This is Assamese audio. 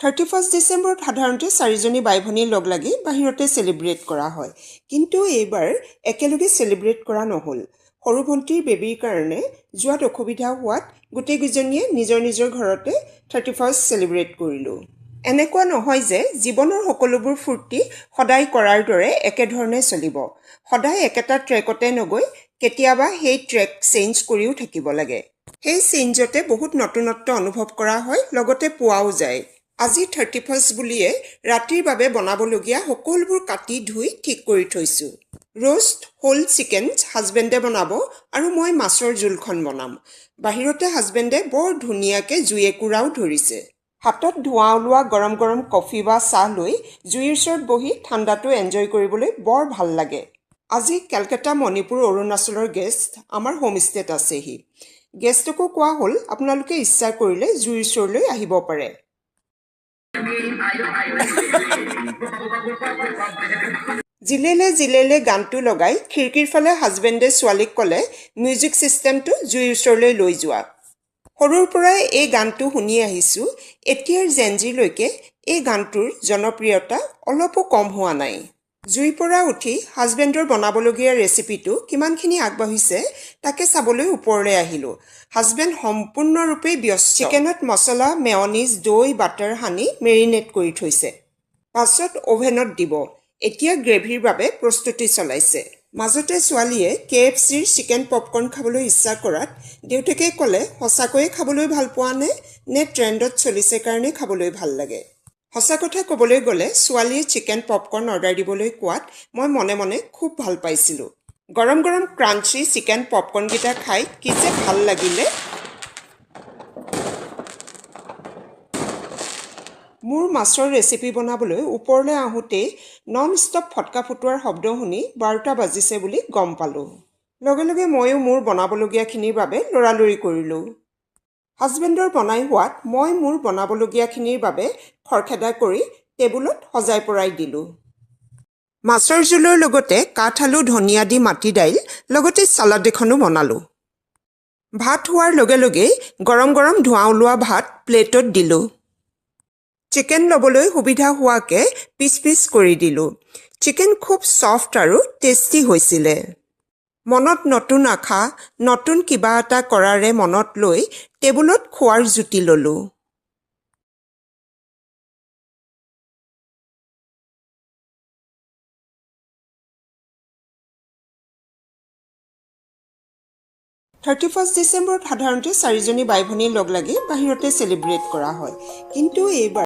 31 ডিচেম্বৰত সাধাৰণতে চাৰিজনী বাই ভনী লগ লাগি বাহিৰতে চেলিব্ৰেট কৰা হয়। কিন্তু এইবাৰ একেলগে চেলিব্ৰেট কৰা নহ'ল। সৰু ভণ্টিৰ বেবীৰ কাৰণে যোৱাত অসুবিধা হোৱাত গোটেইকেইজনীয়ে নিজৰ নিজৰ ঘৰতে 31 চেলিব্ৰেট কৰিলোঁ। এনেকুৱা নহয় যে জীৱনৰ সকলোবোৰ ফূৰ্তি সদায় কৰাৰ দৰে একেধৰণে চলিব। সদায় একেটা ট্ৰেকতে নগৈ কেতিয়াবা সেই ট্ৰেক চেঞ্জ কৰিও থাকিব লাগে। সেই চেঞ্জতে বহুত নতুনত্ব অনুভৱ কৰা হয়, লগতে পোৱাও যায়। আজি 31 বুলিয়ে ৰাতিৰ বাবে বনাবলগীয়া সকলোবোৰ কাটি ধুই ঠিক কৰি থৈছোঁ। ৰোষ্ট হোল চিকেন হাজবেণ্ডে বনাব আৰু মই মাছৰ জোলখন বনাম। বাহিৰতে হাজবেণ্ডে বৰ ধুনীয়াকৈ জুই একুৰাও ধৰিছে। হাতত ধোঁৱা ওলোৱা গৰম গৰম কফি বা চাহ লৈ জুইৰ ওচৰত বহি ঠাণ্ডাটো এনজয় কৰিবলৈ বৰ ভাল লাগে। আজি কেলকাতা, মণিপুৰ, অৰুণাচলৰ গেষ্ট আমাৰ হোমষ্টেত আছেহি। গেষ্টকো কোৱা হ'ল আপোনালোকে ইচ্ছা কৰিলে জুইৰ ওচৰলৈ আহিব পাৰে। জিলেলে জিলেলে গানটো লগাই খিৰিকীৰ ফালে হাজবেণ্ডে ছোৱালীক ক'লে মিউজিক ছিষ্টেমটো জুইৰ ওচৰলৈ লৈ যোৱা। সৰুৰ পৰাই এই গানটো শুনি আহিছোঁ। এতিয়াৰ জেনজিলৈকে এই গানটোৰ জনপ্ৰিয়তা অলপো কম হোৱা নাই। জুইৰ পৰা উঠি হাজবেণ্ডৰ বনাবলগীয়া ৰেচিপিটো কিমানখিনি আগবাঢ়িছে তাকে চাবলৈ ওপৰলৈ আহিলোঁ। হাজবেণ্ড সম্পূৰ্ণৰূপে ব্যস্ত। চিকেনত মছলা, মেয়নিজ, দৈ, বাটাৰ সানি মেৰিনেট কৰি থৈছে। পাছত অভেনত দিব। এতিয়া গ্ৰেভিৰ বাবে প্ৰস্তুতি চলাইছে। মাজতে ছোৱালীয়ে KFCৰ চিকেন পপকৰ্ণ খাবলৈ ইচ্ছা কৰাত দেউতাকে ক'লে সঁচাকৈয়ে খাবলৈ ভাল পোৱা নে ট্ৰেণ্ডত চলিছে কাৰণে খাবলৈ ভাল লাগে। সঁচা কথা ক'বলৈ গ'লে ছোৱালীয়ে চিকেন পপকৰ্ণ অৰ্ডাৰ দিবলৈ কোৱাত মই মনে মনে খুব ভাল পাইছিলোঁ। গৰম গৰম ক্ৰাঞ্চি চিকেন পপকৰ্ণকেইটা খাই কি যে ভাল লাগিলে। মোৰ মাছৰ ৰেচিপি বনাবলৈ ওপৰলৈ আহোঁতেই নন ষ্টপ ফটকা ফুটোৱাৰ শব্দ শুনি 12টা বাজিছে বুলি গম পালোঁ। লগে লগে ময়ো মোৰ বনাবলগীয়াখিনিৰ বাবে লৰালৰি কৰিলোঁ। হাজবেণ্ডৰ বনাই হোৱাত মই মোৰ বনাবলগীয়াখিনিৰ বাবে খৰখেদা কৰি টেবুলত সজাই পৰাই দিলোঁ। মাছৰ জোলৰ লগতে কাঠআলু, ধনিয়া দি মাটি দাইল, লগতে চালাড এখনো বনালোঁ। ভাত হোৱাৰ লগে লগেই গৰম গৰম ধোঁৱা ওলোৱা ভাত প্লেটত দিলোঁ। চিকেন ল'বলৈ সুবিধা হোৱাকৈ পিচ পিচ কৰি দিলোঁ। চিকেন খুব ছফ্ট আৰু টেষ্টি হৈছিলে। মনত নতুন আশা, নতুন কিবা এটা কৰাৰে মনত লৈ টেবুলত খোৱাৰ জুতি ল'লোঁ। ডিচেম্বৰত সাধাৰণতে চাৰিজনী বাই ভনী লগ লাগি বাহিৰতে চেলিব্ৰেট কৰা হয়। কিন্তু এইবাৰ